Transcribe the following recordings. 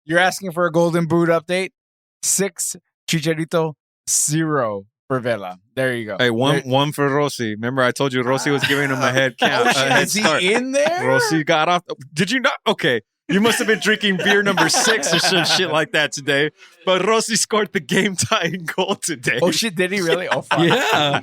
You're asking for a golden boot update? 6 Chicharito, 0 for Vela. There you go. Hey, one for Rossi. Remember, I told you Rossi was giving him a head count. Is he in there? Rossi got off. Did you not? Okay. You must have been drinking beer number 6 or some shit like that today. But Rossi scored the game-tying goal today. Oh, shit. Did he really? Oh, fuck. Yeah.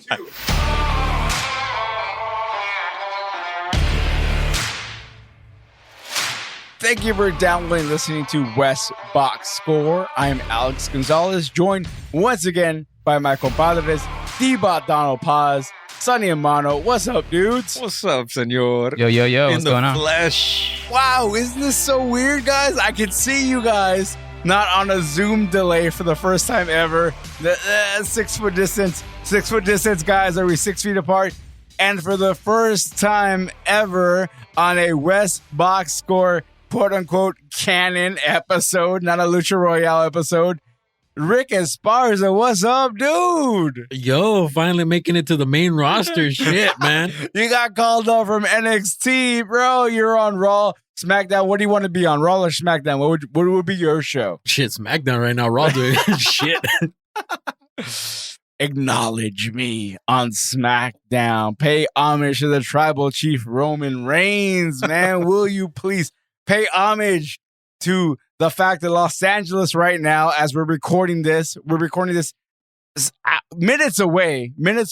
Thank you for downloading and listening to West Box Score. I am Alex Gonzalez, joined once again by my compadres, D-Bot Donald Paz, Sonny Amano. What's up, dudes? What's up, senor? Yo. In What's the going on? flesh. Wow, isn't this so weird, guys? I can see you guys not on a Zoom delay for the first time ever. 6 foot distance. 6 foot distance, guys. Are we 6 feet apart? And for the first time ever on a West Box Score quote-unquote canon episode, not a Lucha Royale episode, Rick Esparza, what's up, dude? Yo, finally making it to the main roster. Shit, man. You got called up from NXT, bro. You're on Raw, SmackDown. What do you want to be on, Raw or SmackDown? What would be your show? Shit, SmackDown right now. Raw doing shit. Acknowledge me on SmackDown. Pay homage to the tribal chief Roman Reigns, man. Will you please pay homage to the fact that Los Angeles right now, as we're recording this minutes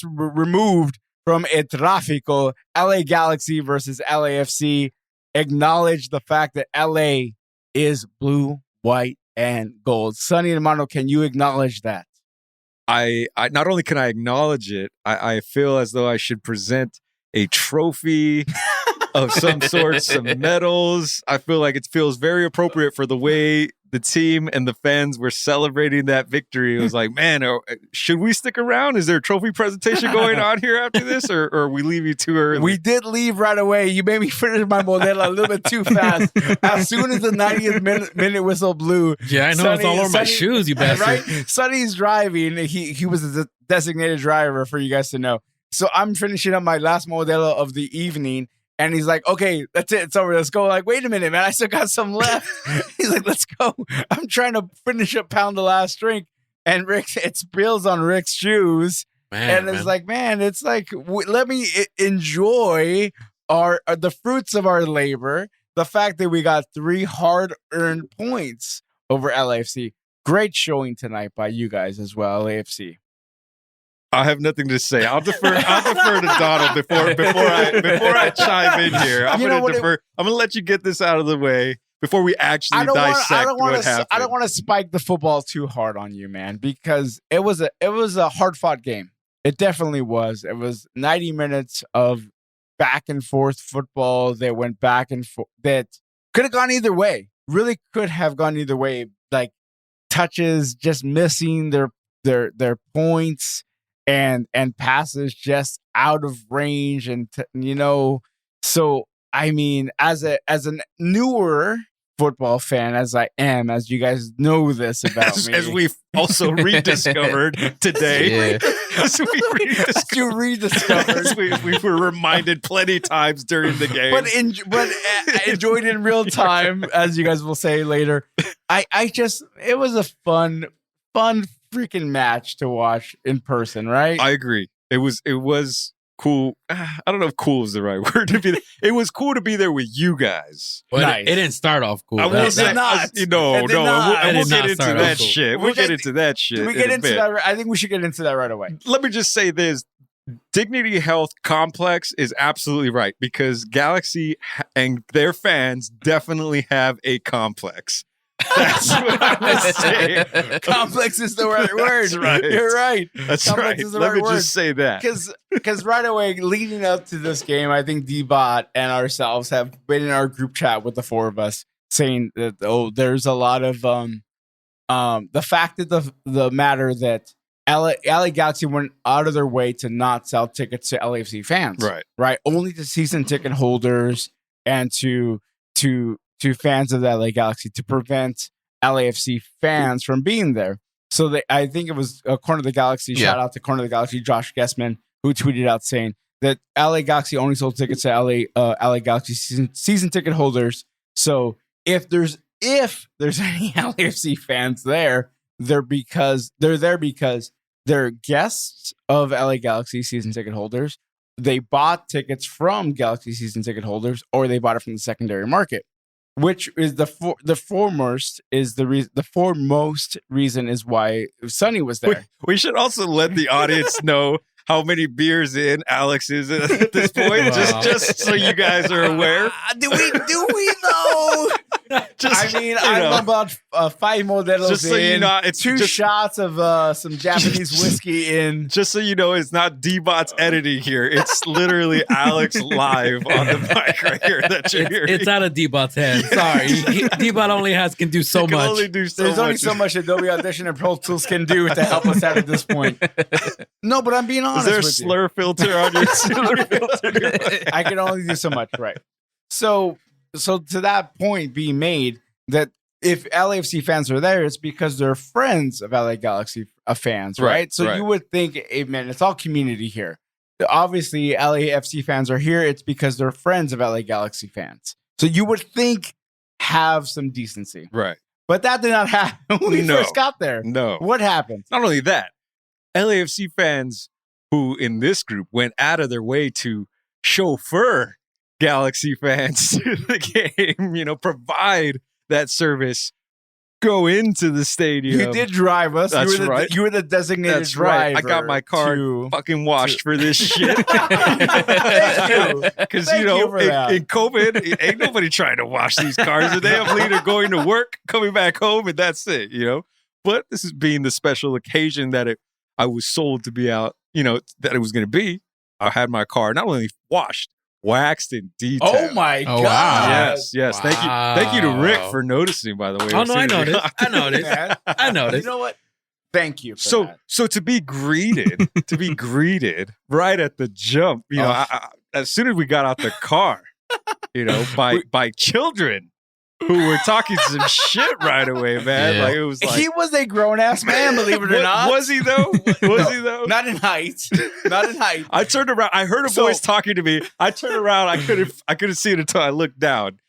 removed from a Tráfico, LA Galaxy versus LAFC. Acknowledge the fact that LA is blue, white, and gold. Sonny and Mano, can you acknowledge that? I not only can I acknowledge it, I feel as though I should present a trophy of some sort, some medals. I feel like it feels very appropriate for the way the team and the fans were celebrating that victory. It was like, man, should we stick around? Is there a trophy presentation going on here after this, or we leave you too early? We did leave right away. You made me finish my modelo a little bit too fast. As soon as the 90th minute whistle blew. Yeah, I know. It's all over my shoes, you bastard. Right? Sonny's driving. He was the designated driver, for you guys to know. So I'm finishing up my last modelo of the evening. And he's like, okay, that's it. It's over. Let's go. Like, wait a minute, man. I still got some left. He's like, let's go. I'm trying to finish up, pound the last drink. And it spills on Rick's shoes. And it's like, man, it's like, let me enjoy the fruits of our labor. The fact that we got 3 hard-earned points over LAFC. Great showing tonight by you guys as well, LAFC. I have nothing to say. I'll defer to Donald before I chime in here. I'm going to let you get this out of the way before we actually dissect what happened. I don't want to spike the football too hard on you, man, because it was a hard-fought game. It definitely was. It was 90 minutes of back and forth football that went back and forth that could have gone either way. Really could have gone either way. Like touches just missing their points. And passes just out of range, and so I mean, as a newer football fan as I am, as you guys know this about me, as we've also rediscovered today, as we rediscovered, we were reminded plenty times during the game, but enjoyed it in real time, as you guys will say later. It was a fun freaking match to watch in person, right? I agree. It was cool. I don't know if cool is the right word to be there. It was cool to be there with you guys. Well, nice. It didn't start off cool. We'll get into that shit. We'll get into that shit. We get into that. I think we should get into that right away. Let me just say this. Dignity Health Complex is absolutely right, because Galaxy and their fans definitely have a complex. That's what I was saying. Complex is the right word. That's right. You're right. That's right. Let me just say that. Because right away, leading up to this game, I think D-Bot and ourselves have been in our group chat with the 4 of us saying that, there's a lot of the fact that the matter that LA Galaxy went out of their way to not sell tickets to LAFC fans. Right. Only to season ticket holders and to fans of the LA Galaxy, to prevent LAFC fans from being there. So I think it was Corner of the Galaxy. Shout out to Corner of the Galaxy, Josh Gessman, who tweeted out saying that LA Galaxy only sold tickets to LA Galaxy season ticket holders. So if there's if there's any LAFC fans there, they're there because they're guests of LA Galaxy season ticket holders. They bought tickets from Galaxy season ticket holders, or they bought it from the secondary market. Which is the foremost reason is why Sonny was there. We should also let the audience know how many beers in Alex is at this point, Wow. just so you guys are aware. Do we know? Just, I mean, you I'm know, about 5 modelos just so you in, know, it's 2 just, shots of some Japanese whiskey in. just so you know, it's not D-Bot's editing here. It's literally Alex live on the mic right here that you're hearing. It's out of D-Bot's hand. Sorry. D-Bot only can do so You can much. only do so There's only much. so much Adobe Audition and Pro Tools can do to help us out at this point. No, but I'm being Is honest there a with you. slur filter on your slur filter? I can only do so much, right? So to that point being made, that if LAFC fans are there, it's because they're friends of LA Galaxy fans, right? Right, So right. you would think, hey, man, it's all community here. Obviously, LAFC fans are here. It's because they're friends of LA Galaxy fans. So you would think have some decency, Right. but that did not happen when we No. first got there. No. What happened? Not only that, LAFC fans who in this group went out of their way to chauffeur Galaxy fans to the game, provide that service, go into the stadium. You did drive us. That's you were right. You were the designated That's right. driver. I got my car to- fucking washed for this shit. Thank you. Because, Thank you for that. in COVID, ain't nobody trying to wash these cars. They have either going to work, coming back home, and that's it. But this is being the special occasion that I was sold to be out, that it was going to be. I had my car not only washed, waxed and detailed. Oh my Oh, god! wow. Yes. Thank you to Rick Wow. for noticing. By the way, Oh, no, I noticed. I noticed. Man. I noticed. You know what? Thank you. For So that. so to be greeted, right at the jump, as soon as we got out the car, by children who were talking some shit right away, man. Yeah. Like it was like, he was a grown ass man. Believe it or not, was he though? Was he though? not in height. Not in height. I turned around. I heard a So- voice talking to me. I turned around. I couldn't see it until I looked down.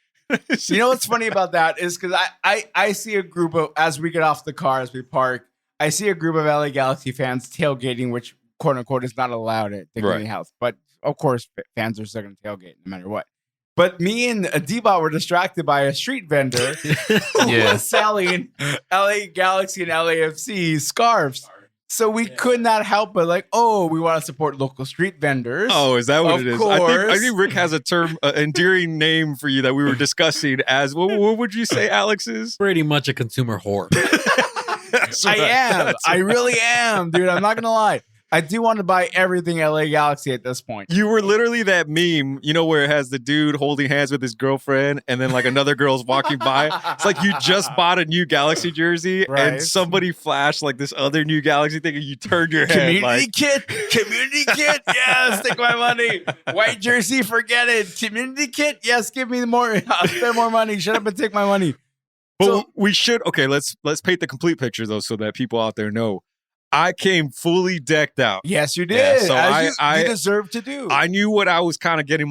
You know what's funny about that is because I see a group of, as we get off the car, as we park, I see a group of LA Galaxy fans tailgating, which quote unquote is not allowed at Dignity Right. House. But of course, fans are still going to tailgate no matter what. But me and D-Bot were distracted by a street vendor who Yeah. was selling LA Galaxy and LAFC scarves. So we could not help but we want to support local street vendors. Oh, is that what Of it is? course. I think Rick has a term, endearing name for you that we were discussing as what would you say, Alex is? Pretty much a consumer whore. That's I right. am. That's I right. really am, dude. I'm not going to lie. I do want to buy everything LA Galaxy at this point. You were literally that meme, where it has the dude holding hands with his girlfriend and then like another girl's walking by. It's like you just bought a new Galaxy jersey Right. and somebody flashed like this other new Galaxy thing and you turned your head Community like, kit, yes, take my money. White jersey, forget it. Community kit, yes, give me more. I'll spend more money. Shut up and take my money. but So- we should, okay, let's paint the complete picture though so that people out there know. I came fully decked out. Yes, you did. Yeah, so As I you deserve to do. I knew what I was kind of getting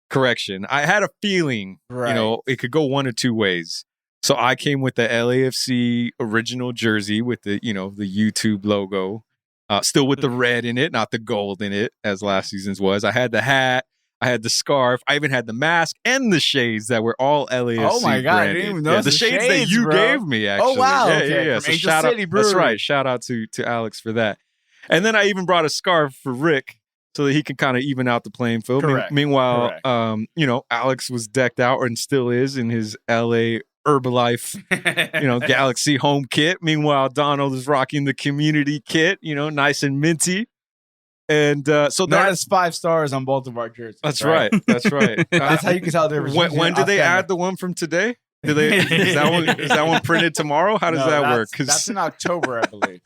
correction. I had a feeling, Right. it could go one of two ways. So I came with the LAFC original jersey with the, the YouTube logo, still with the red in it, not the gold in it, as last season's was. I had the hat, I had the scarf, I even had the mask and the shades that were all LAFC Oh my God, I didn't branded. even Yeah, notice the the shades that shades, you bro. gave me, actually. wow, Yeah, okay, yeah. from So Angel shout City out, that's Brewery. right. Shout out to Alex for that. And then I even brought a scarf for Rick so that he can kind of even out the playing field. Correct. Meanwhile, Correct. Alex was decked out and still is in his LA Herbalife, Galaxy home kit. Meanwhile, Donald is rocking the community kit, nice and minty. And so That is 5 stars on both of our jerseys. that's right. That's right. That's how you can tell the difference. When did they add the one from today? Is that one printed tomorrow? How does that work? 'Cause- That's in October, I believe.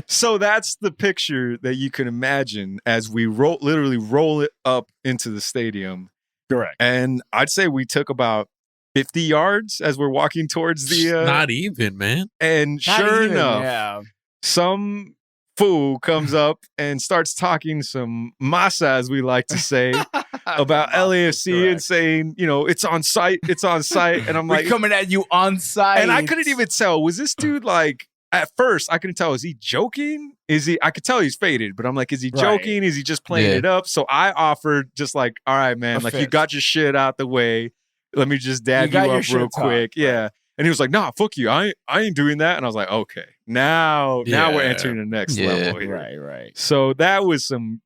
So that's the picture that you can imagine as we literally roll it up into the stadium. Correct. And I'd say we took about 50 yards as we're walking towards the. Not even, man. And Not sure even, enough, yeah. some fool comes up and starts talking some masa, as we like to say, about LAFC and saying, it's on site, and I'm We're like, coming at you on site, and I couldn't even tell, was this dude like? At first, I couldn't tell, is he joking? I could tell he's faded, but I'm like, is he joking? Is he just playing it up? So I offered just like, all right, man, like you got your shit out the way. Let me just dab you up real quick. Yeah. And he was like, nah, fuck you. I ain't doing that. And I was like, okay, now we're entering the next level here. Right. So that was some,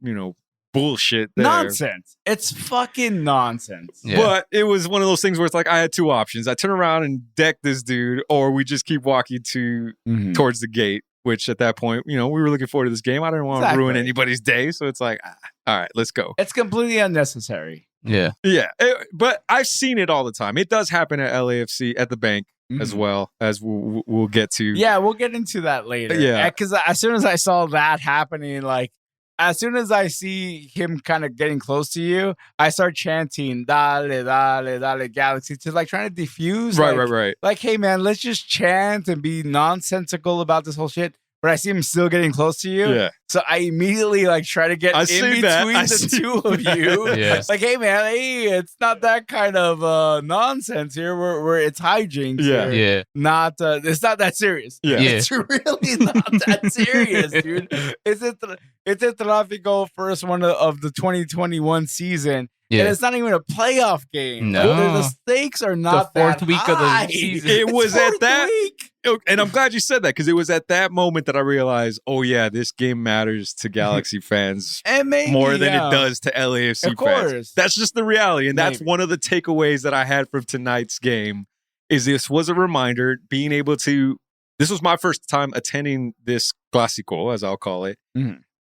bullshit there. Nonsense. It's fucking nonsense. Yeah. But it was one of those things where it's like I had two options. I turn around and deck this dude, or we just keep walking towards the gate, which at that point, we were looking forward to this game. I didn't want to ruin anybody's day. So it's like, all right, let's go. It's completely unnecessary. Yeah. But I've seen it all the time. It does happen at LAFC at the bank as well, as we'll get to. Yeah, we'll get into that later. Yeah. Because as soon as I saw that happening, like, as soon as I see him kind of getting close to you, I start chanting "Dale, dale, dale, Galaxy" to like trying to diffuse. Right. Like, hey man, let's just chant and be nonsensical about this whole shit. But I see him still getting close to you. Yeah. So I immediately like try to get in between the two of you. Yes. Like, hey man, it's not that kind of nonsense here. Where it's hijinks. Yeah. Not it's not that serious. Yeah. It's really not that serious, dude. It's a Tráfico first one of the 2021 season. Yeah. And it's not even a playoff game. No. The stakes are not the fourth that week high. of the season. It was at that week. And I'm glad you said that, because it was at that moment that I realized, oh yeah, this game matters to Galaxy fans more than it does to LAFC fans. That's just the reality. And that's one of the takeaways that I had from tonight's game, is this was a reminder, being able to, this was my first time attending this Clásico, as I'll call it,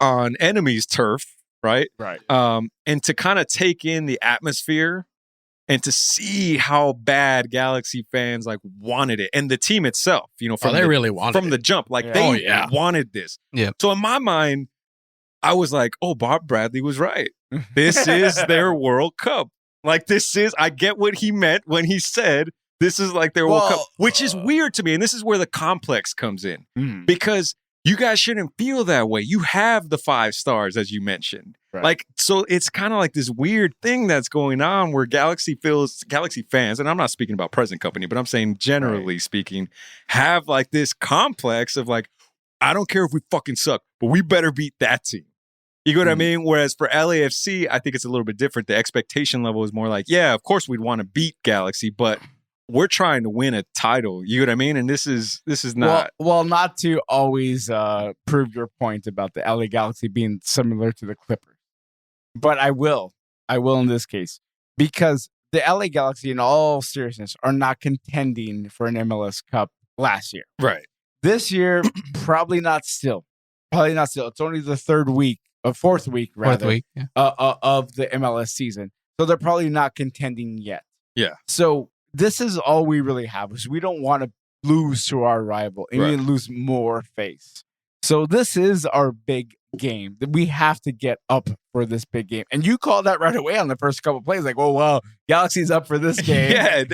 on enemy's turf. Right. And to kind of take in the atmosphere and to see how bad Galaxy fans like wanted it, and the team itself, really wanted from the jump, like they wanted this. Yeah. So in my mind, I was like, oh, Bob Bradley was right. This is their World Cup. Like, I get what he meant when he said this is like their World Cup, which is weird to me. And this is where the complex comes in, because you guys shouldn't feel that way. You have the 5 stars, as you mentioned. Right. Like, so it's kind of like this weird thing that's going on where Galaxy fans, and I'm not speaking about present company, but I'm saying generally speaking, have like this complex of like, I don't care if we fucking suck, but we better beat that team. You know what I mean? Whereas for LAFC, I think it's a little bit different. The expectation level is more like, yeah, of course we'd want to beat Galaxy, but we're trying to win a title. You know what I mean? And this is not well, not to always prove your point about the LA Galaxy being similar to the Clippers, but I will in this case, because the LA Galaxy, in all seriousness, are not contending for an MLS Cup last year. Right. This year, probably not still. It's only the fourth week of the MLS season, so they're probably not contending yet. Yeah. So this is all we really have, is we don't want to lose to our rival and even lose more face. So this is our big game. We have to get up for this big game. And you called that right away on the first couple of plays, like, oh, wow, Galaxy's up for this game.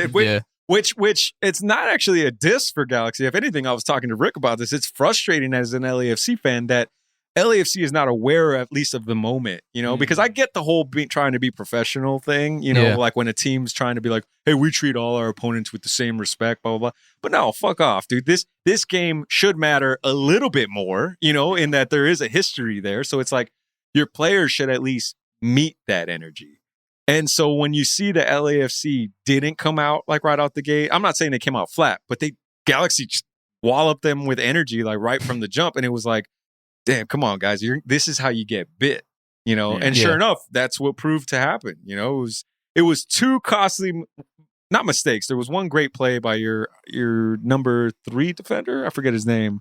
Which it's not actually a diss for Galaxy. If anything, I was talking to Rick about this. It's frustrating as an LAFC fan that LAFC is not aware, at least, of the moment, because I get the whole trying to be professional thing, like when a team's trying to be like, hey, we treat all our opponents with the same respect, blah, blah, blah. But no, fuck off, dude. This game should matter a little bit more, in that there is a history there. So it's like your players should at least meet that energy. And so when you see the LAFC didn't come out like right out the gate, I'm not saying they came out flat, but Galaxy just walloped them with energy like right from the jump. And it was like, damn, come on, guys. This is how you get bit, And sure enough, that's what proved to happen. It was 2 costly, not mistakes. There was one great play by your number 3 defender. I forget his name,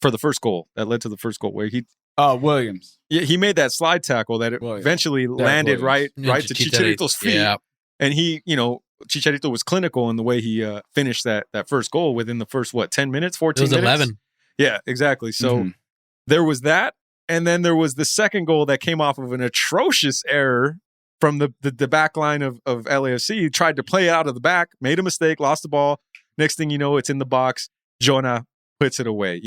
for the first goal that led to the first goal, where Williams. Yeah, he made that slide tackle that eventually landed right to Chicharito's feet. Yeah. And Chicharito was clinical in the way he finished that first goal within the first 10 minutes, 14 minutes. 11. Yeah, exactly. So. There was that, and then there was the second goal that came off of an atrocious error from the back line of LAFC. He tried to play out of the back, made a mistake, lost the ball. Next thing you know, it's in the box. Jonah puts it away.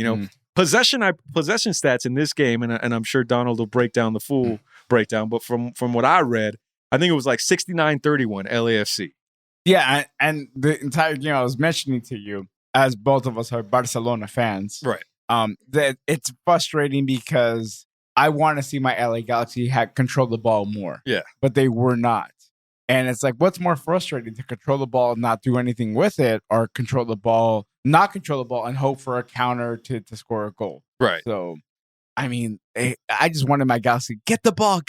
Possession stats in this game, and I'm sure Donald will break down the full breakdown, but from what I read, I think it was like 69-31 LAFC. Yeah, and the entire game I was mentioning to you, as both of us are Barcelona fans, Right. that it's frustrating because I want to see my LA Galaxy control the ball more. Yeah. But they were not. And it's like, what's more frustrating, to control the ball and not do anything with it, or control the ball, not control the ball and hope for a counter to score a goal? Right. So, I mean, I just wanted my Galaxy, get the ball.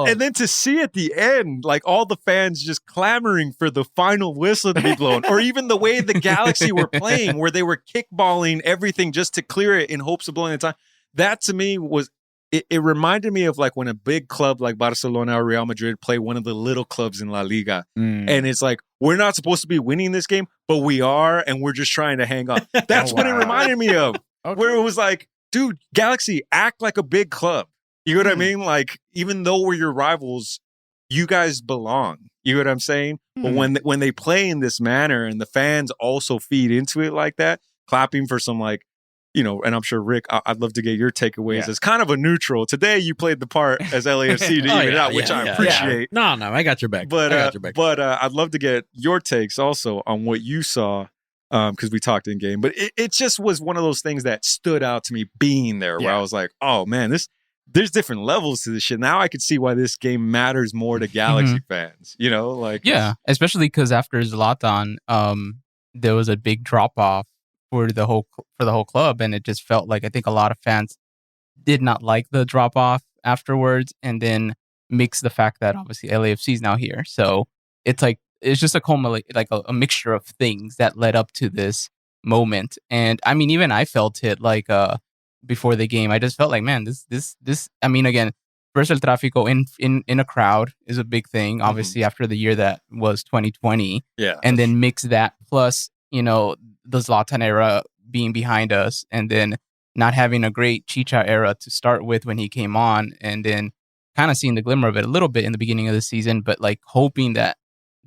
And then to see at the end, like all the fans just clamoring for the final whistle to be blown, or even the way the Galaxy were playing, where they were kickballing everything just to clear it in hopes of blowing the time. That to me was, it reminded me of like when a big club like Barcelona or Real Madrid play one of the little clubs in La Liga. And it's like, we're not supposed to be winning this game, but we are, and we're just trying to hang on. That's what it reminded me of. Okay. Where it was like, dude, Galaxy, act like a big club. You know what I mean? Like, even though we're your rivals, you guys belong. You know what I'm saying? But when they play in this manner and the fans also feed into it like that, clapping for some, like, you know, and I'm sure, Rick, I'd love to get your takeaways as kind of a neutral. Today, you played the part as LAFC to even it out, which I appreciate. No, I got your back. But I'd love to get your takes also on what you saw, because we talked in game. But it just was one of those things that stood out to me being there, where I was like, oh, man, there's different levels to this shit. Now I could see why this game matters more to Galaxy fans, you know? Like, yeah, especially because after Zlatan, there was a big drop-off for the whole club, and it just felt like, I think a lot of fans did not like the drop off afterwards, and then mix the fact that obviously LAFC is now here, so it's like it's just a mixture of things that led up to this moment. And I mean, even I felt it like before the game. I just felt like, man, this I mean, again, first El Tráfico in a crowd is a big thing, obviously, after the year that was 2020, and then mix that plus, you know, the Zlatan era being behind us, and then not having a great Chicha era to start with when he came on, and then kind of seeing the glimmer of it a little bit in the beginning of the season, but like hoping that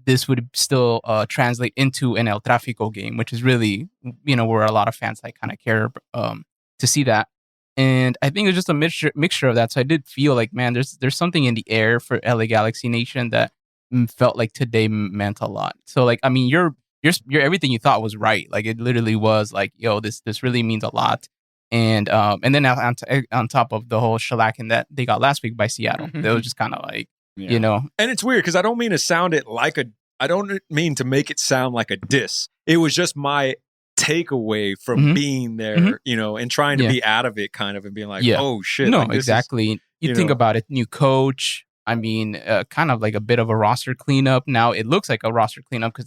this would still translate into an El Tráfico game, which is really, you know, where a lot of fans like kind of care to see that. And I think it was just a mixture of that. So I did feel like, man, there's something in the air for LA Galaxy Nation that felt like today meant a lot. So like, I mean, you're everything you thought was right. Like, it literally was like, yo, this really means a lot. And then on top of the whole shellacking that they got last week by Seattle, it was just kind of like, you know. And it's weird because I don't mean to make it sound like a diss. It was just my takeaway from being there, you know, and trying to be out of it kind of, and being like, oh shit. No, like, exactly. You think about it, new coach. I mean, kind of like a bit of a roster cleanup. Now it looks like a roster cleanup because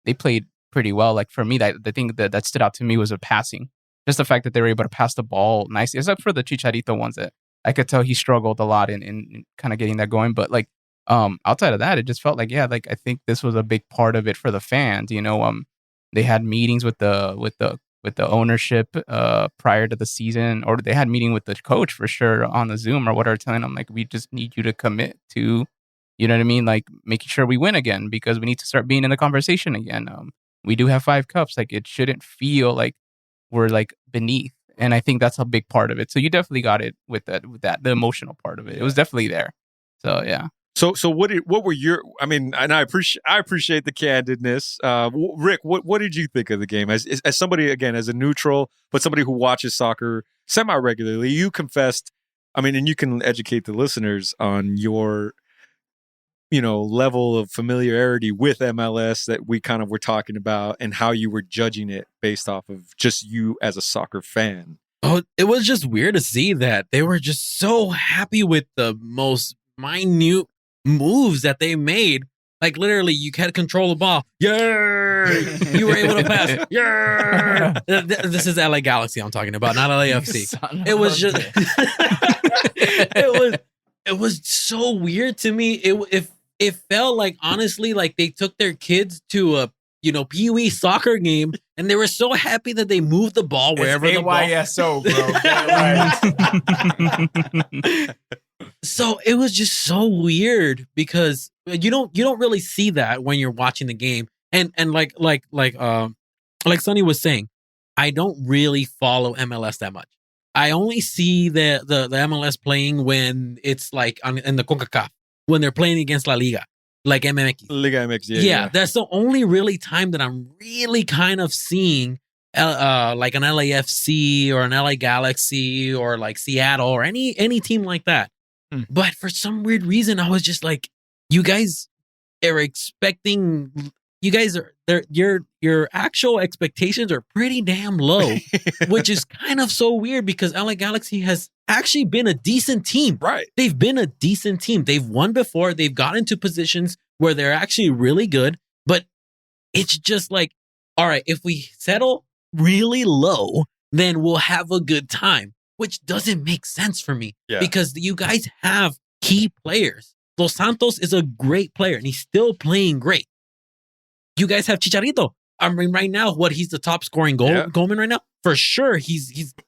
they played pretty well. Like, for me, the thing that stood out to me was a passing. Just the fact that they were able to pass the ball nicely, except for the Chicharito ones that I could tell he struggled a lot in kind of getting that going. But like, outside of that, it just felt like, like I think this was a big part of it for the fans. You know, they had meetings with the ownership prior to the season, or they had meeting with the coach for sure on the Zoom or whatever, telling them like, we just need you to commit to, you know what I mean, like making sure we win again, because we need to start being in the conversation again. We do have 5 cups. Like, it shouldn't feel like we're like beneath. And I think that's a big part of it. So you definitely got it with that, the emotional part of it. It was definitely there. So yeah. So what were your? I mean, and I appreciate the candidness. Rick, what did you think of the game as somebody, again, as a neutral, but somebody who watches soccer semi regularly? You confessed. I mean, and you can educate the listeners on your, you know, level of familiarity with MLS that we kind of were talking about, and how you were judging it based off of just you as a soccer fan. Oh, it was just weird to see that they were just so happy with the most minute moves that they made. Like, literally, you had control the ball. Yeah, you were able to pass. Yeah, this is LA Galaxy I'm talking about, not LAFC. It was just, it was so weird to me. It felt like, honestly, like they took their kids to a, you know, Pee-wee soccer game, and they were so happy that they moved the ball wherever the ball. AYSO, bro. So it was just so weird, because you don't really see that when you're watching the game. And like Sonny was saying, I don't really follow MLS that much. I only see the MLS playing when it's like in the CONCACAF. when they're playing against La Liga, like MMX. Liga MX, Yeah, that's the only really time that I'm really kind of seeing like an LAFC or an LA Galaxy or like Seattle or any team like that. But for some weird reason, I was just like, you guys are expecting. You guys are your actual expectations are pretty damn low, which is kind of so weird because LA Galaxy has actually been a decent team. Right. They've been a decent team. They've won before. They've got into positions where they're actually really good. But it's just like, all right, if we settle really low, then we'll have a good time, which doesn't make sense for me because you guys have key players. Dos Santos is a great player and he's still playing great. You guys have Chicharito. I mean, right now, he's the top scoring goalman right now? For sure,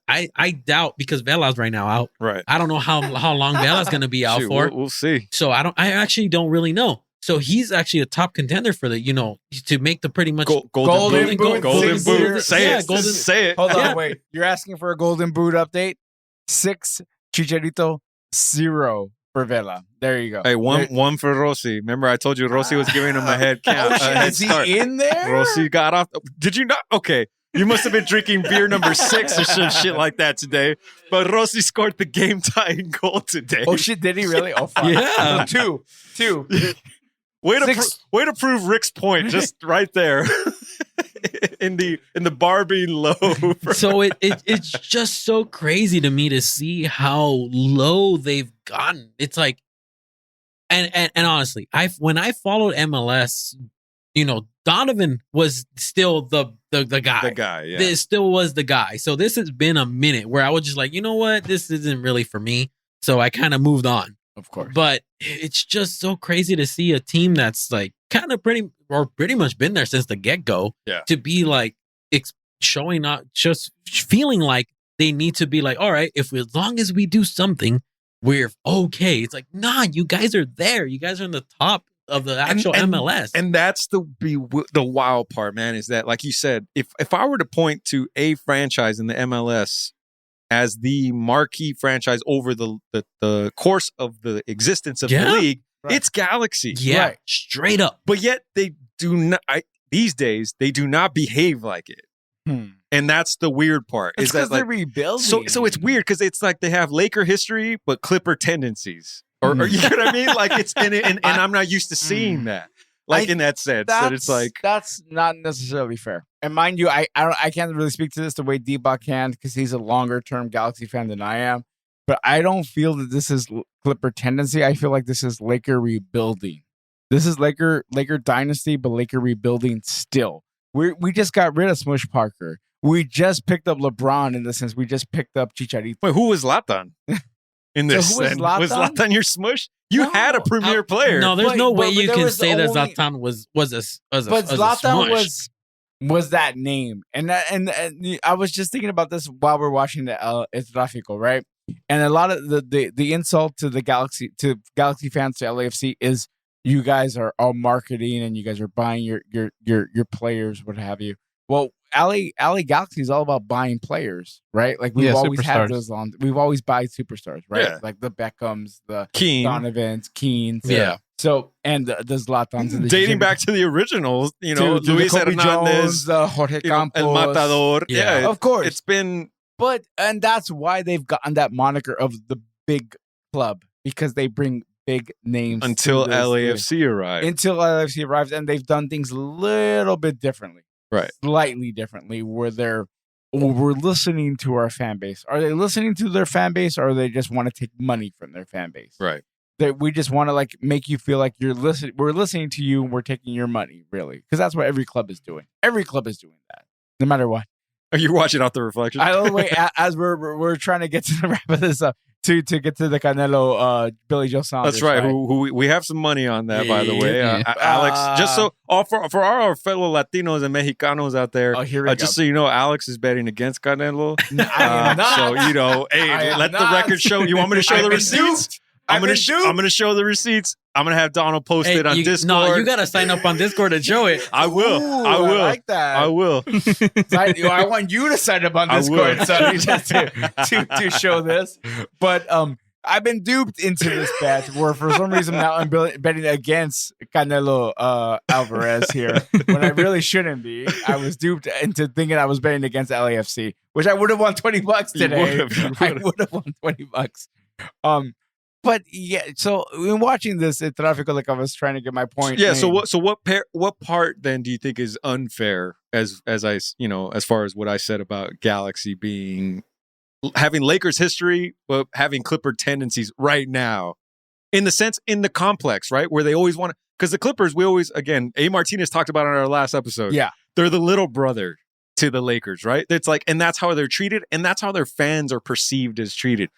I doubt because Vela's right now out. Right. I don't know how long Vela's going to be out for. We'll see. So I actually don't really know. So he's actually a top contender for the, to make the pretty much golden boot. Golden boot. Say it. Golden, say it. Hold on, wait. You're asking for a golden boot update? 6 Chicharito, 0 for Vela. There you go. Hey, one for Rossi. Remember, I told you Rossi was giving him a head count. Is he in there? Rossi got off. Did you not? Okay. You must have been drinking beer number 6 or some shit like that today. But Rossi scored the game-tying goal today. Oh, shit. Did he really? Oh, fuck. Yeah. 2. Way to prove Rick's point just right there. in the bar being low. So it's just so crazy to me to see how low they've gotten. It's like, and honestly, when I followed MLS, Donovan was still the guy. The guy, yeah. This still was the guy. So this has been a minute where I was just like, you know what, this isn't really for me. So I kind of moved on. Of course. But it's just so crazy to see a team that's like kind of pretty much been there since the get-go to be like showing up, just feeling like they need to be like, all right, as long as we do something, we're okay. It's like, nah, you guys are there. You guys are in the top of the actual MLS. And that's the wild part, man, is that, like you said, if I were to point to a franchise in the MLS as the marquee franchise over the course of the existence of the league, it's Galaxy. Yeah, straight up. But yet they do not. These days they do not behave like it, and that's the weird part. It's is that they're rebuilding. So it's weird because it's like they have Laker history but Clipper tendencies, or you know what I mean? Like it's and I'm not used to seeing that. Like in that sense, that it's like that's not necessarily fair. And mind you, I can't really speak to this the way D-Bot can because he's a longer term Galaxy fan than I am. But I don't feel that this is Clipper tendency. I feel like this is Laker rebuilding. This is Laker dynasty, but Laker rebuilding still. We just got rid of Smush Parker. We just picked up LeBron in the sense we just picked up Chicharito. Wait, who was Zlatan? In this, so who was Zlatan? Was Zlatan your smush? You had a premier player. No, there's no way you can say that only, Zlatan was a But Zlatan smush. was that name, and I was just thinking about this while we're watching the Tráfico, right? And a lot of the insult to Galaxy fans to LAFC is you guys are all marketing and you guys are buying your players, what have you. Well, LA Galaxy is all about buying players, right? Like we've always had those we've always bought superstars, right? Yeah. Like the Beckhams, the Donovans, Keens. Yeah. So and the Zlatans and dating back to the originals, to Luis Hernandez, the Jorge Campos, El Matador. Yeah, of course. It's been and that's why they've gotten that moniker of the big club because they bring big names until LAFC arrives. Until LAFC arrives, and they've done things a little bit differently. Right. Slightly differently, where we're listening to our fan base. Are they listening to their fan base, or they just want to take money from their fan base? Right. That we just want to like make you feel like you're listening. We're listening to you, and we're taking your money, really, because that's what every club is doing. Every club is doing that, no matter what. Are you watching off the reflection? I don't wait as we're trying to get to the wrap of this up to get to the Canelo Billy Joe Saunders. That's right. Who we have some money on that, by the way. Alex, just so for our fellow Latinos and Mexicanos out there, just so you know, Alex is betting against Canelo. I am not. So hey, let the record show. You want me to show the receipts? I'm gonna show the receipts. I'm gonna have Donald post it on Discord. No, you gotta sign up on Discord to show it. I will. I like that. I will. I want you to sign up on Discord so just to show this. But I've been duped into this bet where for some reason now I'm betting against Canelo Alvarez here when I really shouldn't be. I was duped into thinking I was betting against LAFC, which I would have won $20 today. I would have won $20. But yeah, so in watching this at Tráfico, like I was trying to get my point. Yeah. made. So what part then do you think is unfair as I as far as what I said about Galaxy having Lakers history but having Clipper tendencies right now, in the complex, right, where they always want to, because the Clippers, we always, again, A. Martinez talked about it on our last episode. Yeah, they're the little brother to the Lakers, right? It's like, and that's how they're treated, and that's how their fans are perceived as treated.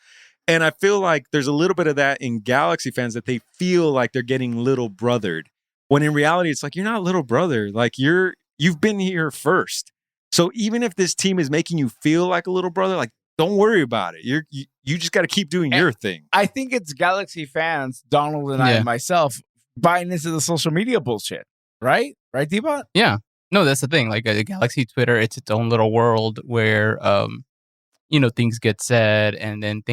And I feel like there's a little bit of that in Galaxy fans, that they feel like they're getting little brothered, when in reality, it's like, you're not little brother. Like, you've been here first. So even if this team is making you feel like a little brother, like, don't worry about it. You just got to keep doing your thing. I think it's Galaxy fans, Donald and I and myself, buying into the social media bullshit. Right, D-Bot? Yeah. No, that's the thing. Like a Galaxy Twitter, it's its own little world where things get said and then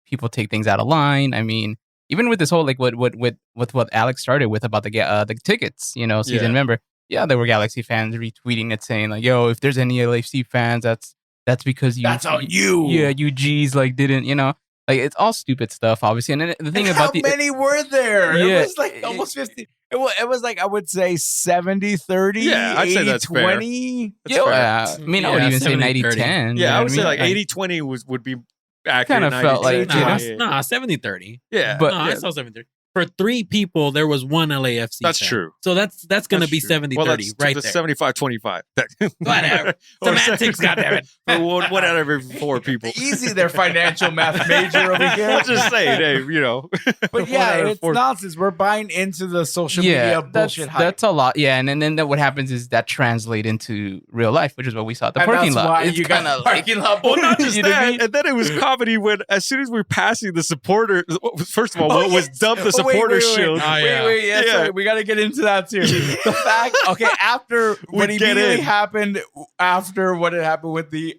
people take things out of line. I mean, even with this whole like what Alex started with about the tickets, season member. Yeah, there were Galaxy fans retweeting it saying like, "Yo, if there's any LAFC fans, that's because you. That's on you. Yeah, you G's like didn't, like it's all stupid stuff, obviously. And then the thing and about how many were there? Yeah, it was like almost 50. It was like, I would say 70-30. Yeah, I'd say that's 20. Yeah, I mean, I would even say 90-10. Yeah, I would say like 80-20 would be accurate. Kind of felt like 70-30. Yeah, but I saw 70-30. For 3 people, there was one LAFC. That's fan. true. So that's going to be 70-30 right there. 75-25. Whatever. Semantics, goddammit. For one out of every 4 people. Easy, their financial math major over here. I'm just saying, hey, But yeah, it's nonsense. We're buying into the social media bullshit hype. That's a lot. Yeah, and then what happens is that translates into real life, which is what we saw at the parking lot. Why you got the parking lot. Well, not just that. And then it was comedy when, as soon as we're passing the supporter, first of all, what was dubbed the supporter shield. Wait. We got to get into that too. The fact, after what immediately happened, after what had happened with the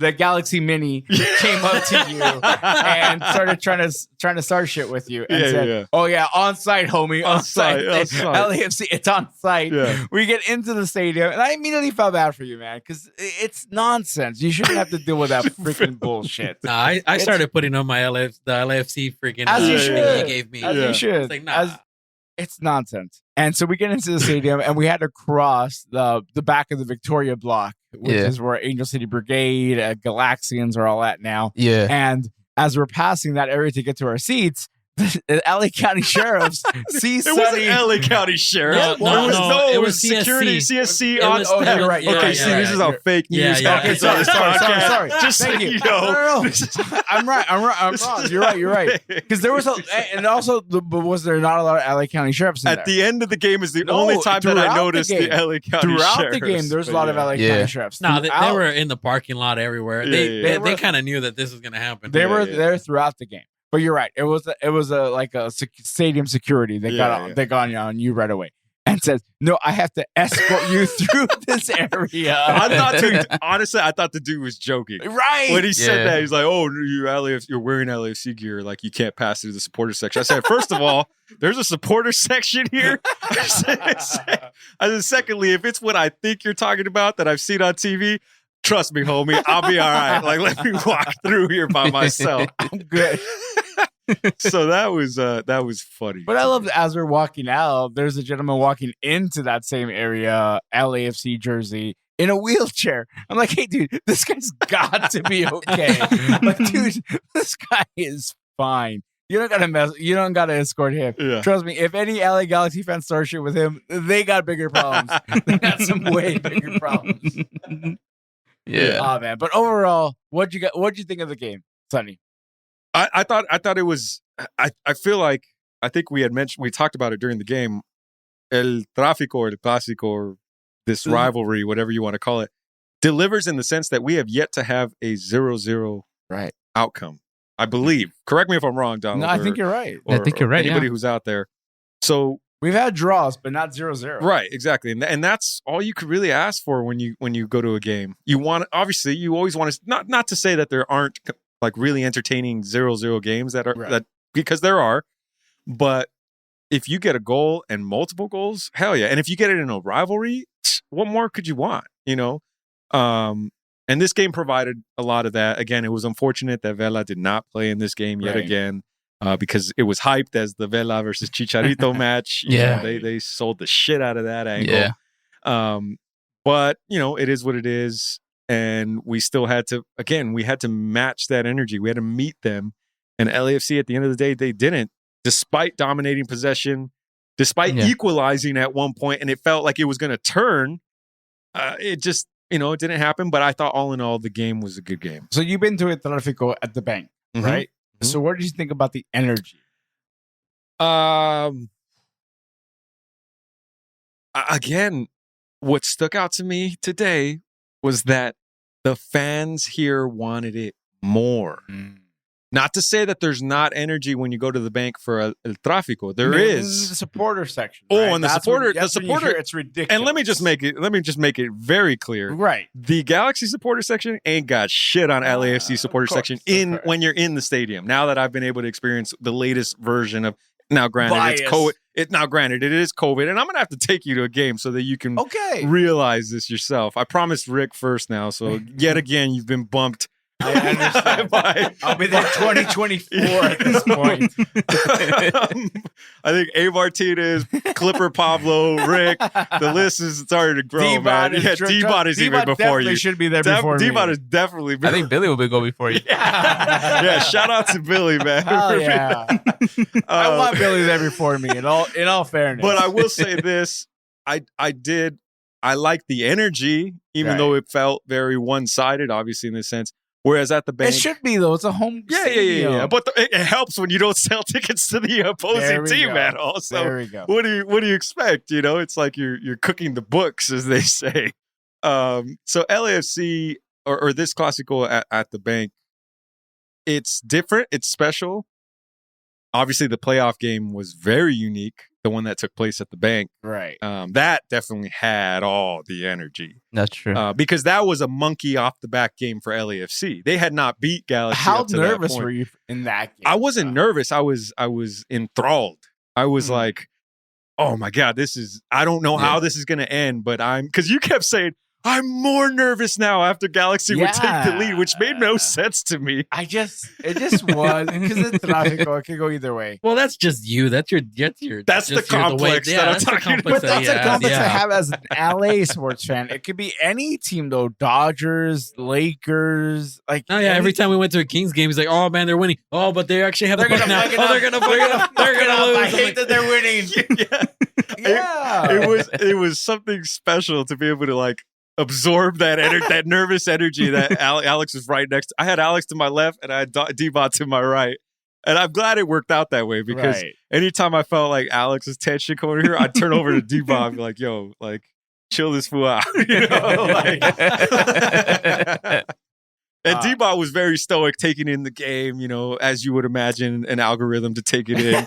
Galaxy Mini came up to you and started trying to start shit with you and said, "Oh yeah, on site, homie, on site. LAFC, it's on site." Yeah. We get into the stadium, and I immediately felt bad for you, man, because it's nonsense. You shouldn't have to deal with that freaking bullshit. Nah, I started putting on the LAFC freaking as you should. You gave me. As you should. It's like, nah. It's nonsense. And so we get into the stadium, and we had to cross the back of the Victoria block, which is where Angel City Brigade, Galaxians are all at now. Yeah. And as we're passing that area to get to our seats, the LA County Sheriffs see Sonny. It wasn't LA County Sheriff. No, it was security, CSC on staff. You're right. This is on fake news. Okay, sorry. Just thank you. No. I'm right. I'm wrong. You're right. Because there was and also, was there not a lot of LA County Sheriffs in at the end of the game is the only time that I noticed the LA County Sheriffs. Throughout the game, there's a lot of LA County Sheriffs. No, they were in the parking lot everywhere. They kind of knew that this was going to happen. They were there throughout the game. But you're right. It was like a stadium security. They got on you right away and says, "No, I have to escort you through this area." Honestly, I thought the dude was joking. Right. When he said that, he's like, "Oh, you're wearing LAFC gear, like you can't pass through the supporter section." I said, first of all, there's a supporter section here. I said, secondly, if it's what I think you're talking about that I've seen on TV, trust me, homie, I'll be all right. Like, let me walk through here by myself. I'm good. So that was funny. But I love that as we're walking out, there's a gentleman walking into that same area, LAFC jersey, in a wheelchair. I'm like, hey, dude, this guy's got to be okay. Like, dude, this guy is fine. You don't gotta escort him. Yeah. Trust me, if any LA Galaxy fans start shit with him, they got bigger problems. They got some way bigger problems. Yeah. Oh man. But overall, what'd you think of the game, Sonny? I thought it was I feel like, I think we talked about it during the game, El Tráfico or El Clásico, or this rivalry, whatever you want to call it, delivers in the sense that we have yet to have a 0-0 outcome. I believe. Correct me if I'm wrong, Donald. No, I think you're right. I think you're right. Anybody who's out there. So we've had draws, but not 0-0. Right, exactly. And that's all you could really ask for when you go to a game. You always want to, not to say that there aren't like really entertaining 0-0 games that are Right. that because there are, but if you get a goal and multiple goals, hell yeah. And if you get it in a rivalry, what more could you want? You know? And this game provided a lot of that. Again, it was unfortunate that Vela did not play in this game yet Right. again, because it was hyped as the Vela versus Chicharito match. You Yeah. know, they sold the shit out of that angle. Yeah. But you know, it is what it is. And we still had to, again, we had to match that energy. We had to meet them. And LAFC at the end of the day, they didn't, despite dominating possession, despite Yeah. equalizing at one point, and it felt like it was going to turn. It just, you know, it didn't happen. But I thought all in all, the game was a good game. So you've been to a Tráfico at the bank, Mhm. right? Mhm. So what did you think about the energy? Again, what stuck out to me today was that the fans here wanted it more. Not to say that there's not energy when you go to the bank for El Tráfico. There Maybe is. this is the supporter section. Oh, right? and the That's supporter- when- the that's when you supporter- hear it's ridiculous. And let me just make it very clear. right. The Galaxy supporter section ain't got shit on LAFC supporter of course, section of course. when you're in the stadium. Now that I've been able to experience the latest version of, now granted Bias. it's COVID. It is COVID, and I'm gonna have to take you to a game so that you can Okay. realize this yourself. I promised Rick first now, so yet again you've been bumped. I understand. by- I'll be there 2024 at this point. I think A. Martinez, Clipper Pablo, Rick. The list is starting to grow, man. Yeah, D-Bot is even before definitely you. should be there before me. D-Bot is definitely. I think Billy will go before you. yeah, shout out to Billy, man. Hell yeah. I want Billy there before me. In all fairness, But I will say this: I like the energy, even Right. though it felt very one-sided, obviously in this sense. Whereas at the bank, it should be though. It's a home. yeah. stadium. But it helps when you don't sell tickets to the There opposing we team go. at all. So There we go. what do you expect? You know, it's like you're cooking the books, as they say. So LAFC or this Clásico at the bank, it's different. It's special. Obviously, the playoff game was very unique. The one that took place at the bank, Right. that definitely had all the energy That's true. because that was a monkey off the back game for LAFC. They had not beat Galaxy. How up to that nervous point. were you in that game? I wasn't nervous. I was enthralled. I was like, oh my God, I don't know how this is going to end, but because you kept saying, I'm more nervous now after Galaxy would take the lead, which made no sense to me. it just was because it's Tráfico. It could go either way. Well, that's just you. That's your. That's just the complex that I'm that's the talking about. complex But that's that- a complex yeah. I have as an LA sports fan. It could be any team though. Dodgers, Lakers, like Oh yeah, every time we went to a Kings game, he's like, "Oh man, they're winning. Oh, but they actually have the They're puck gonna now. fuck it Oh, up. they're gonna lose. I I'm hate like, that they're winning. Yeah. It was something special to be able to like absorb that that nervous energy that Alex was right next to. I had Alex to my left and I had D-Bot to my right. And I'm glad it worked out that way because Right. anytime I felt like Alex's tension coming here, I'd turn over to D-Bot and be like, yo, like, chill this fool out. You know? Like, and D-Bot was very stoic taking in the game, you know, as you would imagine an algorithm to take it in.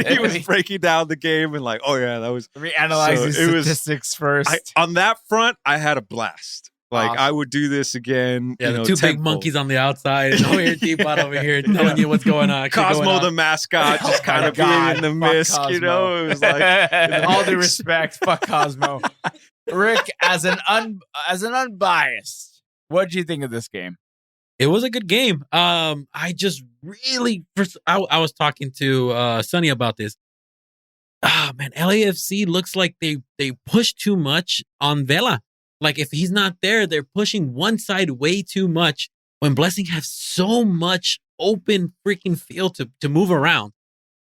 He was breaking down the game and like, oh yeah, that was Let me analyze So these it was- statistics first. on that front, I had a blast. Like Awesome. I would do this again. Yeah, you the know, two big tenfold. monkeys on the outside, and over here, Deepbot over here, telling you what's going on. actually Cosmo going on. the mascot just kind of being in the Fuck mist, Cosmo. you know. It was like all due respect, fuck Cosmo. Rick, as an unbiased, what did you think of this game? It was a good game. I just really, I was talking to Sonny about this. Ah, man, LAFC looks like they push too much on Vela. Like if he's not there, they're pushing one side way too much when Blessing has so much open freaking field to move around.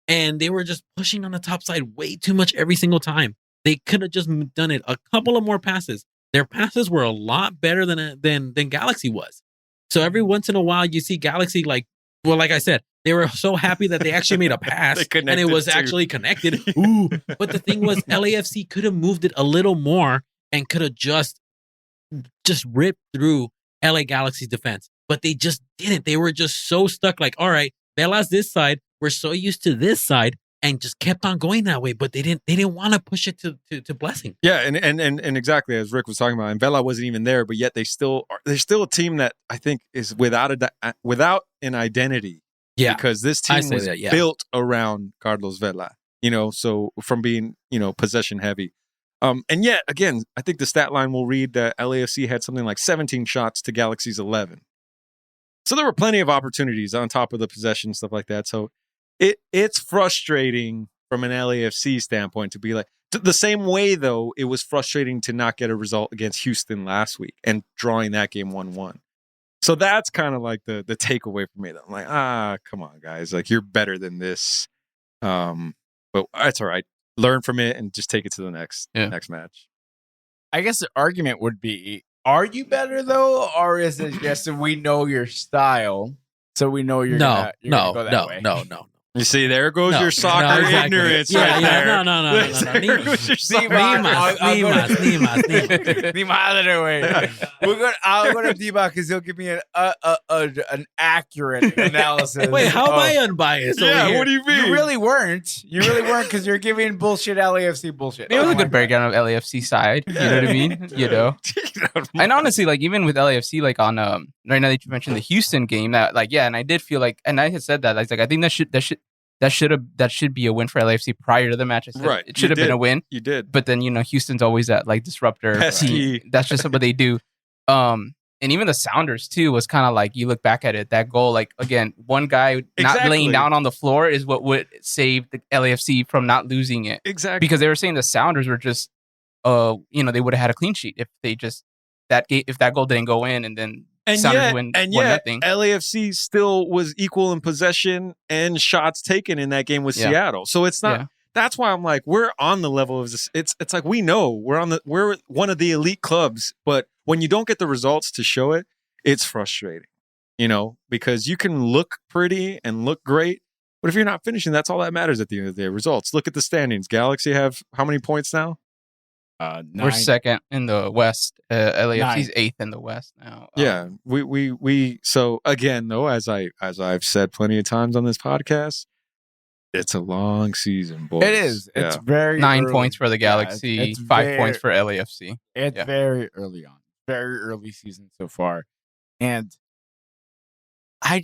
And they were just pushing on the top side way too much every single time. They could have just done it a couple of more passes. Their passes were a lot better than Galaxy was. So every once in a while, you see Galaxy like I said, they were so happy that they actually made a pass They and connected it was too. actually connected. Ooh! But the thing was, LAFC could have moved it a little more and could have just ripped through LA Galaxy's defense. But they just didn't. They were just so stuck. Like, all right, Vela's this side. We're so used to this side. and just kept on going that way. But they didn't want to push it to Blessing. Yeah, and exactly as Rick was talking about, and Vela wasn't even there, but yet they're still a team that I think is without an identity. Yeah, because this team was that, built around Carlos Vela. So from being possession heavy, and yet again, I think the stat line will read that LAFC had something like 17 shots to Galaxy's 11. So there were plenty of opportunities on top of the possession stuff like that. So it's frustrating from an LAFC standpoint to be like the same way though it was frustrating to not get a result against Houston last week and drawing that game 1-1. So that's kind of like the takeaway for me. That I'm like, come on, guys, like you're better than this. But that's all right. Learn from it and just take it to the next match. I guess the argument would be, are you better though, or is it just that we know your style, so we know you're gonna go that way? No. You see, there goes your soccer ignorance right there. No. There goes your soccer Ni madre, way. I'll go to D-Bot because he'll give me an accurate analysis. Wait, how am I unbiased? Yeah, over here? what do you mean? You really weren't. You really weren't because you're giving bullshit LAFC bullshit. It was a good breakdown of LAFC side. You know what I mean? And honestly, like even with LAFC, like on right now that you mentioned the Houston game, that like and I did feel like, and I had said that like I think that should be a win for LAFC prior to the match. I said right, it should have been a win. You did, but then Houston's always that like disruptor pesky. Team. That's just what they do. And even the Sounders too was kind of like, you look back at it, that goal, like again, one guy not laying down on the floor is what would save the LAFC from not losing it. Exactly, because they were saying the Sounders were just, they would have had a clean sheet if they just if that goal didn't go in, and then. Yet nothing. LAFC still was equal in possession and shots taken in that game with Seattle. So it's not. Yeah. That's why I'm like, we're on the level of this. It's like we know we're one of the elite clubs, but when you don't get the results to show it, it's frustrating. Because you can look pretty and look great, but if you're not finishing, that's all that matters at the end of the day. Results. Look at the standings. Galaxy have how many points now? 9. We're second in the West. LAFC's 8th in the West now. Yeah, we. So again, though, as I've said plenty of times on this podcast, it's a long season, boys. It is. It's very 9 early. points for the Galaxy, it's 5 points for LAFC. It's very early on, very early season so far, and I'm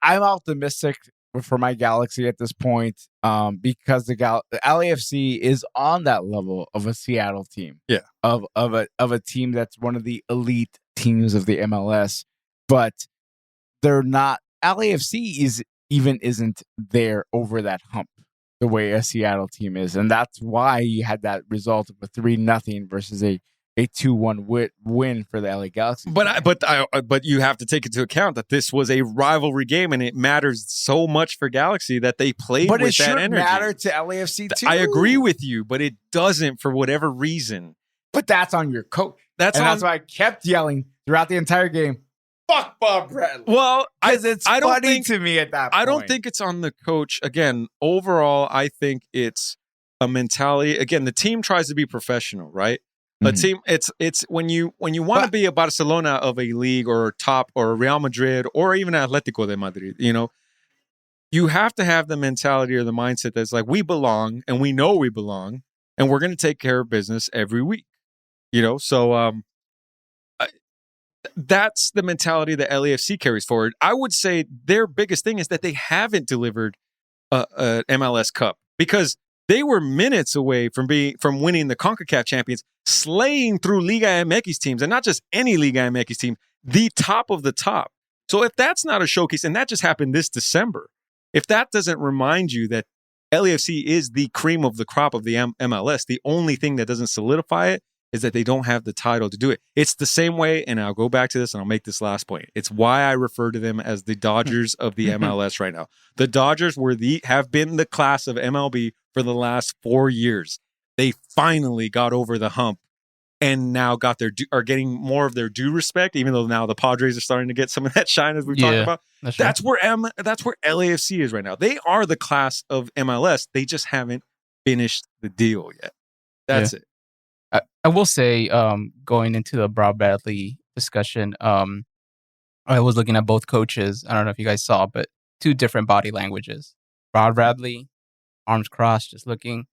optimistic for my Galaxy at this point, because the LAFC is on that level of a Seattle team, of a team that's one of the elite teams of the MLS, but they're not. LAFC isn't there over that hump the way a Seattle team is, and that's why you had that result of a 3-0 versus a 2-1 win for the LA Galaxy. But you have to take into account that this was a rivalry game, and it matters so much for Galaxy that they played with that energy. But it should matter to LAFC too. I agree with you, but it doesn't for whatever reason. But that's on your coach. That's why I kept yelling throughout the entire game. Fuck Bob Bradley. Well, it's funny to me at that point. I don't think it's on the coach. Again, overall, I think it's a mentality. Again, the team tries to be professional, right? A team, it's when you want to be a Barcelona of a league or top or Real Madrid or even Atletico de Madrid, you have to have the mentality or the mindset that's like, we belong and we know we belong and we're going to take care of business every week, So that's the mentality that LAFC carries forward. I would say their biggest thing is that they haven't delivered an MLS Cup because they were minutes away from winning the CONCACAF champions, slaying through Liga MX teams, and not just any Liga MX team, the top of the top. So if that's not a showcase, and that just happened this December, if that doesn't remind you that LAFC is the cream of the crop of the MLS, the only thing that doesn't solidify it is that they don't have the title to do it. It's the same way, and I'll go back to this and I'll make this last point. It's why I refer to them as the Dodgers of the MLS right now. The Dodgers have been the class of MLB for the last 4 years. They finally got over the hump and now are getting more of their due respect, even though now the Padres are starting to get some of that shine as we've talked about. That's where LAFC is right now. They are the class of MLS. They just haven't finished the deal yet. That's it. I will say, going into the Bob Bradley discussion, I was looking at both coaches. I don't know if you guys saw, but 2 different body languages. Bob Bradley, arms crossed, just looking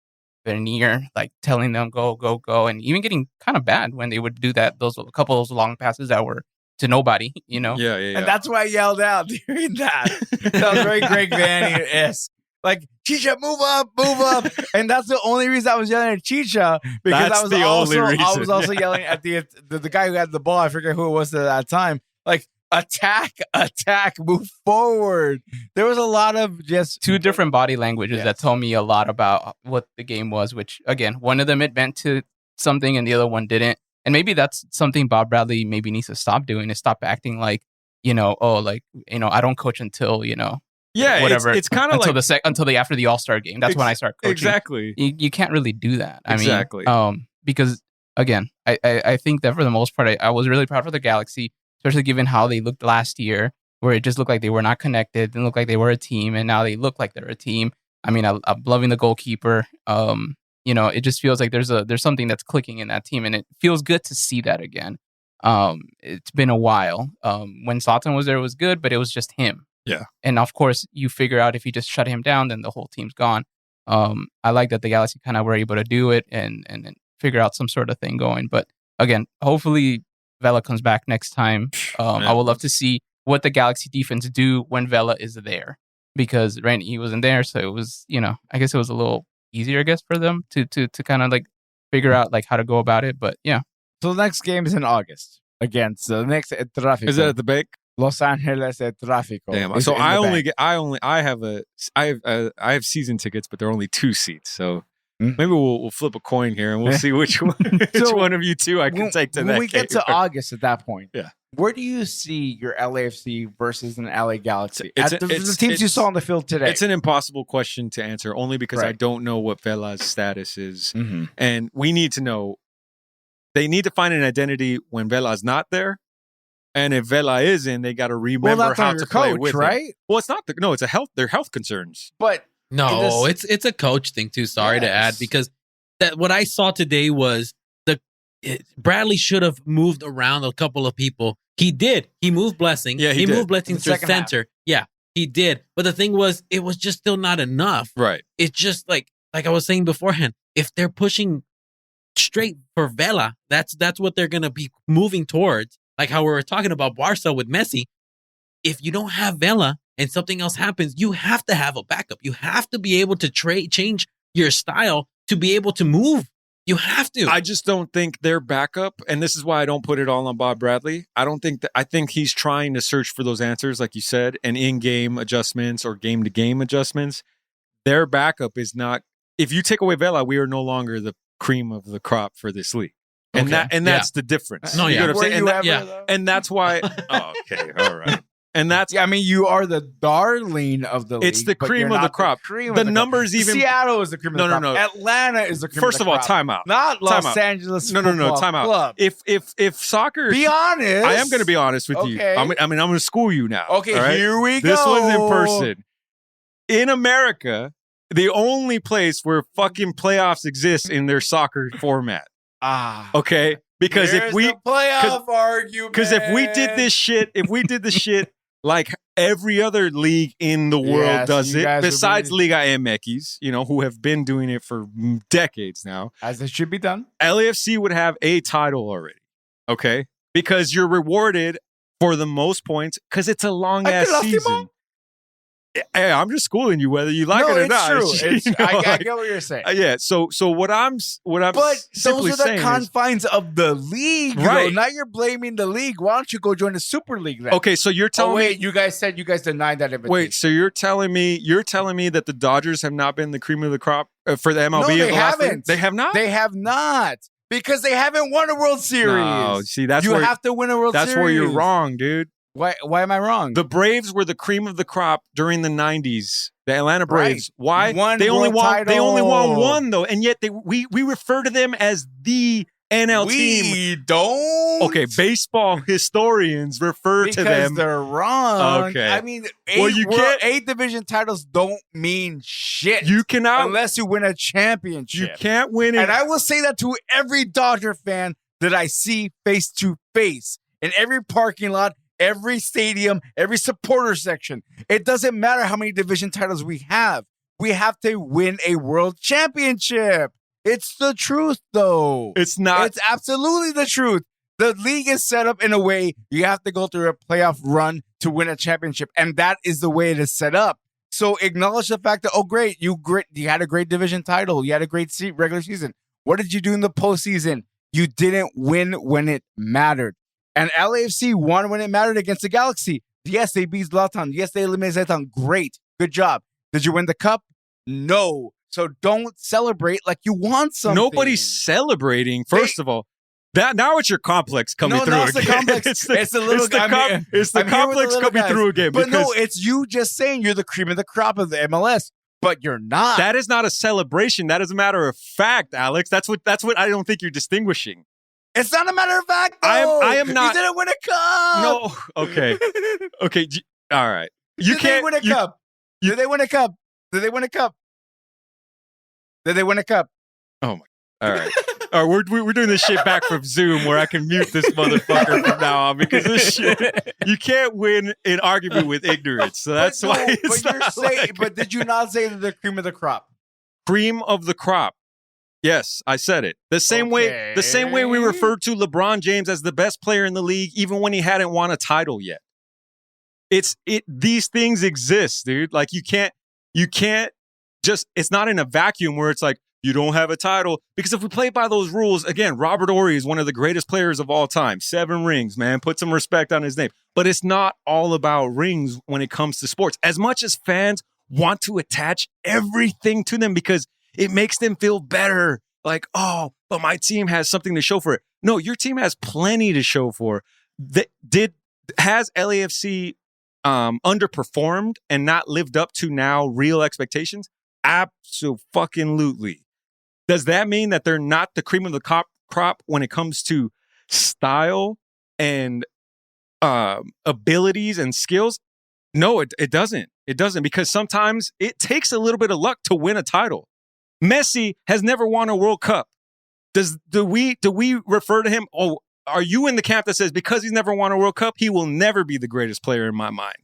their near, like telling them go, go, go, and even getting kind of bad when they would do that. Those a couple of those long passes that were to nobody, you know. Yeah. And that's why I yelled out during that. That was very Greg Vanny-esque. Like, Chicha, move up. And that's the only reason I was yelling at Chicha, because That's the only I reason. was also yelling at the guy who had the ball. I forget who it was at that time. Like, attack, move forward. There was a lot of just Two different body languages Yes. that told me a lot about what the game was, which, again, one of them it meant to something and the other one didn't. And maybe that's something Bob Bradley maybe needs to stop doing, is stop acting like, I don't coach until, whatever. It's kind of like until the after the All-Star game. That's when I start coaching. exactly. You can't really do that. Exactly. Because again, I think that for the most part, I was really proud for the Galaxy, especially given how they looked last year, where it just looked like they were not connected, didn't look like they were a team, and now they look like they're a team. I mean, I'm loving the goalkeeper. It just feels like there's something that's clicking in that team, and it feels good to see that again. It's been a while. When Zlatan was there, it was good, but it was just him. Yeah. And of course, you figure out if you just shut him down, then the whole team's gone. I like that the Galaxy kind of were able to do it and then figure out some sort of thing going. But again, hopefully Vela comes back next time. I would love to see what the Galaxy defense do when Vela is there, because he wasn't there, so it was, I guess it was a little easier, I guess, for them to kind of like figure out like how to go about it. But yeah. So the next game is in August against the next at Tráfico. Is that at the bank? Los Angeles at Tráfico. Damn. So I have season tickets, but there are only 2 seats. So maybe we'll flip a coin here and we'll see which one of you two I can take to that. When we game. get to August at that point, Yeah. Where do you see your LAFC versus an LA Galaxy? It's The teams you saw on the field today. It's an impossible question to answer, only because I Right. don't know what Vela's status is. Mhm. And we need to know. They need to find an identity when Vela's not there. And if Vela is in, they got to remember that's how on to your play coach, with him. right? Well, it's not. It's they're health concerns. But No, in it's a coach thing too. Sorry to add, Yes. because that what I saw today was Bradley should have moved around a couple of people. He did. He moved Blessing. Yeah, he did. moved Blessing In the to second half. center. Yeah, he did. But the thing was, it was just still not enough. Right. It's just like I was saying beforehand. If they're pushing straight for Vela, that's what they're gonna be moving towards. Like how we were talking about Barca with Messi. If you don't have Vela and something else happens, you have to have a backup. You have to be able to change your style to be able to move. You have to. I just don't think their backup, and this is why I don't put it all on Bob Bradley. I think he's trying to search for those answers, like you said, and in-game adjustments or game-to-game adjustments. Their backup is not. If you take away Vela, we are no longer the cream of the crop for this league, and that's the difference. No, You yeah. know what I'm saying? Were And you that- ever, though? and that's why. Oh, okay, all right. And that's Yeah, I mean, you are the darling of the league. It's the but cream you're of the not crop. cream of The crop. numbers even- Seattle is the cream of the No, crop. no. Atlanta is the cream first of of the all, crop. time out. Not Time Los out. Angeles No, Football time out. Club. If soccer, Be honest. I am going to be honest with you. Okay. I'm going to school you now. Okay, all right? here we go. This one's in person. In America, the only place where fucking playoffs exist in their soccer format. Okay? Because There's the playoff argument. because if we did this shit like every other league in the world Yes, does you it, guys would besides be- Liga MX, who have been doing it for decades now, as it should be done. LAFC would have a title already. Okay? Because you're rewarded for the most points because it's a long ass season. Hey, I'm just schooling you whether you like no, it or it's not. true. You know, I get what you're saying. yeah. So what I'm But simply those are saying the is, confines of the league. Right. Now you're blaming the league. Why don't you go join the Super League then? okay, so you're telling Oh, wait, me. you guys said you guys denied that invitation. Wait, so you're telling me that the Dodgers have not been the cream of the crop for the MLB? No, in they the last league? haven't. They have not. They have not. Because they haven't won a World Series. No, see, that's you where have to win a World Series. that's where you're wrong, dude. Why am I wrong? The Braves were the cream of the crop during the '90s. The Atlanta Braves. Why? One They only world won title. one though, and yet we refer to them as the NL team. We don't. Okay, baseball historians refer because to them. they're wrong. Okay. I mean, Well, you can't- 8 division titles don't mean shit. You cannot. unless you win a championship. You can't win it. And I will say that to every Dodger fan that I see face to face in every parking lot, every stadium, every supporter section. It doesn't matter how many division titles we have. we have to win a world championship. It's the truth, though. It's not. It's absolutely the truth. The league is set up in a way you have to go through a playoff run to win a championship, and that is the way it is set up. So acknowledge the fact that, oh, great, you had a great division title. You had a great regular season. What did you do in the postseason? You didn't win when it mattered. And LAFC won when it mattered against the Galaxy. Yes, they beat Zlatan. Yes, they eliminated Zlatan. Great. Good job. Did you win the cup? No. So don't celebrate like you want something. Nobody's celebrating, first of all. Now it's your complex coming through No, again. it's the complex. It's the complex coming through again. But no, it's you just saying you're the cream of the crop of the MLS, but you're not. That is not a celebration. That is a matter of fact, Alex. That's what I don't think you're distinguishing. It's not a matter of fact, though. I am not. You didn't win a cup. No. Okay. Okay. All right. Did they win a cup? Did they win a cup? Did they win a cup? Did they win a cup? Oh my. All right. All right, we're doing this shit back from Zoom where I can mute this motherfucker from now on because this shit, you can't win an argument with ignorance. So that's why it's but did you not say that the cream of the crop? Cream of the crop. Yes, I said it. The same way we referred to LeBron James as the best player in the league even when he hadn't won a title yet. These things exist, dude. Like you can't just, it's not in a vacuum where it's like, you don't have a title. Because if we play by those rules, again, Robert Horry is one of the greatest players of all time. 7 rings, man. Put some respect on his name. But it's not all about rings when it comes to sports. As much as fans want to attach everything to them because it makes them feel better. Like, oh, but my team has something to show for it. No, your team has plenty to show for. Has LAFC underperformed and not lived up to now real expectations? Absolutely. Does that mean that they're not the cream of the crop when it comes to style and abilities and skills? No, it doesn't. It doesn't, because sometimes it takes a little bit of luck to win a title. Messi has never won a World Cup. Do we refer to him? Oh, are you in the camp that says because he's never won a World Cup, he will never be the greatest player in my mind?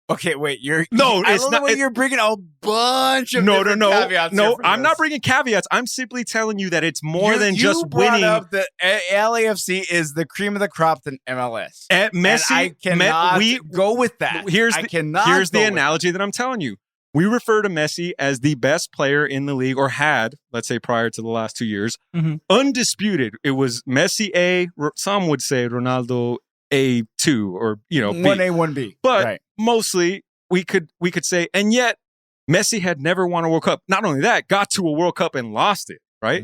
Okay, wait. It's not. You're bringing a bunch of caveats. No, I'm not bringing caveats. I'm simply telling you that it's more than just winning. Up the LAFC is the cream of the crop than MLS. At Messi, I cannot go with that. Here's the analogy that I'm telling you. We refer to Messi as the best player in the league, or had, let's say, prior to the last 2 years, undisputed. It was Messi A. Some would say Ronaldo A2, or B. 1A, 1B. But mostly we could say, and yet Messi had never won a World Cup. Not only that, got to a World Cup and lost it, right?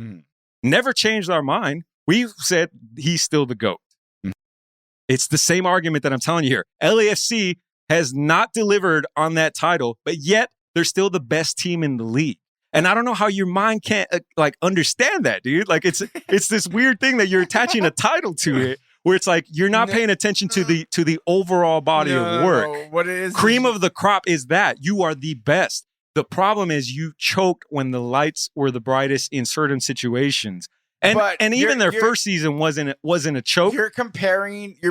Never changed our mind. We said he's still the GOAT. It's the same argument that I'm telling you here. LAFC has not delivered on that title, but yet they're still the best team in the league. And I don't know how your mind can't understand that, dude. Like it's this weird thing that you're attaching a title to it, where it's like you're not paying attention to the overall body of work. What it is, cream of the crop is that you are the best. The problem is you choked when the lights were the brightest in certain situations. And even their first season wasn't a choke. You're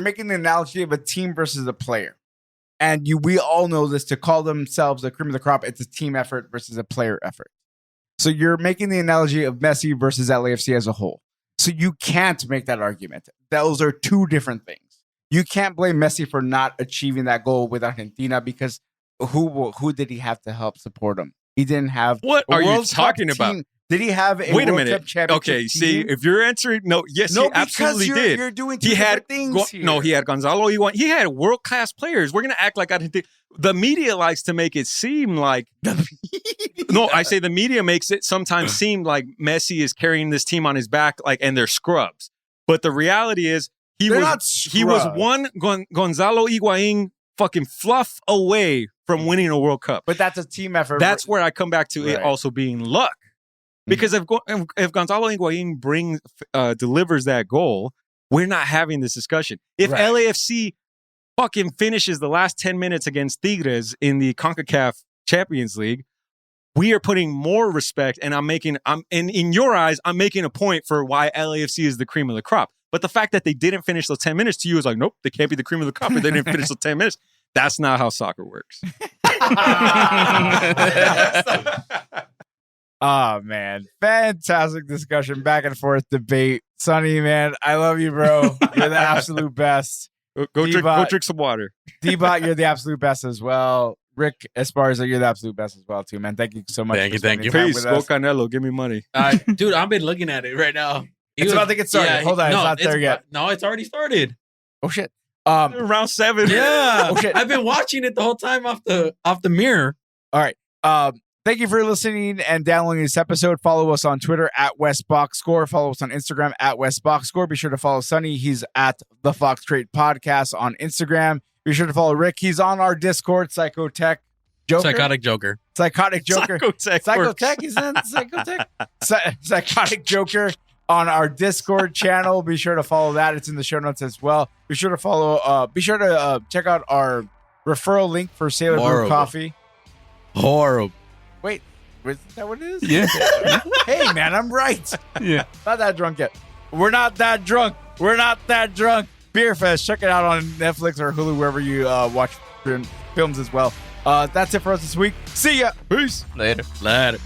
making the analogy of a team versus a player. And we all know this, to call themselves the cream of the crop, it's a team effort versus a player effort. So you're making the analogy of Messi versus LAFC as a whole. So you can't make that argument. Those are two different things. You can't blame Messi for not achieving that goal with Argentina, because who did he have to help support him? He didn't have. What are you talking about? Did he have a World Cup championship Okay, team? see, if you're answering, he absolutely did. You're doing two different things here. No, he had Gonzalo Higuain. He had world-class players. We're going to act like the media likes to make it seem like. No, I say the media makes it sometimes seem like Messi is carrying this team on his back, and they're scrubs. But the reality is, he was one Gonzalo Higuain fucking fluff away from winning a World Cup. But that's a team effort. That's where I come back to it also being luck. Because if Gonzalo Higuain delivers that goal, we're not having this discussion. If LAFC fucking finishes the last 10 minutes against Tigres in the CONCACAF Champions League, we are putting more respect, and in your eyes, I'm making a point for why LAFC is the cream of the crop. But the fact that they didn't finish those 10 minutes to you is like, nope, they can't be the cream of the crop if they didn't finish those 10 minutes. That's not how soccer works. Oh man, fantastic discussion, back and forth debate. Sonny, man, I love you, bro. You're the absolute best. Go drink some water. D-Bot, you're the absolute best as well. Rick Esparza, you're the absolute best as well too, man. Thank you so much. Thank for you, thank spending you. time Peace. with Go us. Canelo. Give me money. Dude, I've been looking at it right now. It's about to get started. Hold on, it's not there yet. No, it's already started. Oh shit. Round 7. Yeah. Oh, shit. I've been watching it the whole time off the mirror. All right. Thank you for listening and downloading this episode. Follow us on Twitter at WestBoxScore. Follow us on Instagram at WestBoxScore. Be sure to follow Sonny. He's at the Fox Trade Podcast on Instagram. Be sure to follow Rick. He's on our Discord, Psychotech Joker. Psychotic Joker. Psychotic Joker. Psychotech, isn't it? Psychotech? Psychotic Joker on our Discord channel. Be sure to follow that. It's in the show notes as well. Be sure to follow. Be sure to check out our referral link for Sailor Brew Horrible. Coffee. Horrible. Wait, is that what it is? Yeah. Hey, man, I'm right. Yeah. Not that drunk yet. We're not that drunk. We're not that drunk. Beer Fest. Check it out on Netflix or Hulu, wherever you watch films as well. That's it for us this week. See ya. Peace. Later. Later.